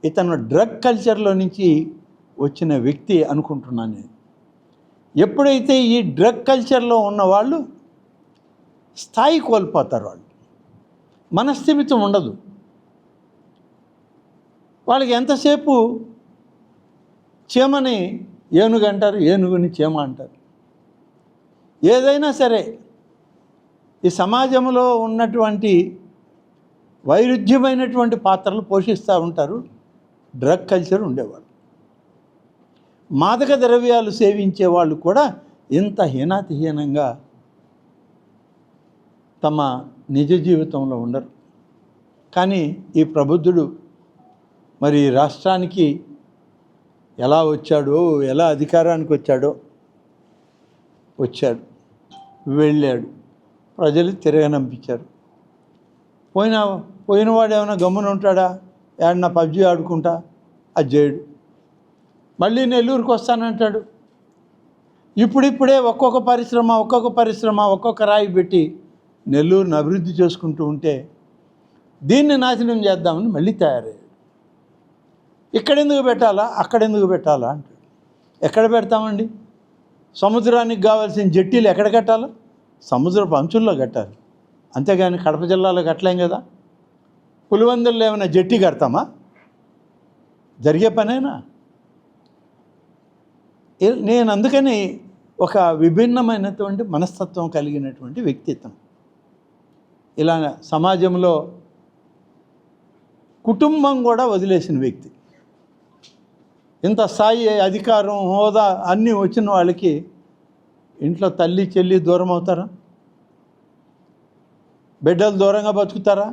ఇతను డ్రగ్ కల్చర్లో నుంచి వచ్చిన వ్యక్తి అనుకుంటున్నాను నేను. ఎప్పుడైతే ఈ డ్రగ్ కల్చర్లో ఉన్నవాళ్ళు స్థాయి కోల్పోతారు, వాళ్ళు మనస్థిమితం ఉండదు. వాళ్ళకి ఎంతసేపు చీమని ఏనుగు అంటారు, ఏనుగుని చీమ అంటారు. ఏదైనా సరే ఈ సమాజంలో ఉన్నటువంటి వైరుధ్యమైనటువంటి పాత్రలు పోషిస్తూ ఉంటారు డ్రగ్ కల్చర్ ఉండేవాళ్ళు. మాదక ద్రవ్యాలు సేవించే వాళ్ళు కూడా ఇంత హీనాతిహీనంగా తమ నిజ జీవితంలో ఉండరు. కానీ ఈ ప్రబుద్ధుడు మరి రాష్ట్రానికి ఎలా వచ్చాడో, ఎలా అధికారానికి వచ్చాడో వెళ్ళాడు, ప్రజలు తిరగనంపించారు. పోయినవాడు ఏమైనా గమ్మున ఉంటాడా? ఏమన్నా పబ్జీ ఆడుకుంటా అది చేయడు. మళ్ళీ నెల్లూరుకు వస్తానంటాడు. ఇప్పుడిప్పుడే ఒక్కొక్క పరిశ్రమ ఒక్కొక్క రాయి పెట్టి నెల్లూరుని అభివృద్ధి చేసుకుంటూ ఉంటే దీన్ని నాశనం చేద్దామని మళ్ళీ తయారయ్యాడు. ఇక్కడెందుకు పెట్టాలా, అక్కడెందుకు పెట్టాలా అంటాడు. ఎక్కడ పెడతామండి? సముద్రానికి కావాల్సిన జట్టీలు ఎక్కడ కట్టాలో సముద్రపు అంచుల్లో కట్టాలి, అంతేగాని కడప జిల్లాలో కట్టలేం కదా. పులివెందుల్లో ఏమైనా జట్టి కడతామా? జరిగే పనేనా? నేను అందుకని ఒక విభిన్నమైనటువంటి మనస్తత్వం కలిగినటువంటి వ్యక్తిత్వం. ఇలా సమాజంలో కుటుంబం కూడా వదిలేసిన వ్యక్తి. ఇంత స్థాయి, అధికారం, హోదా అన్నీ వచ్చిన వాళ్ళకి ఇంట్లో తల్లి చెల్లి దూరం అవుతారా? బిడ్డలు దూరంగా బతుకుతారా?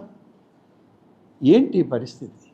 ఏంటి పరిస్థితి?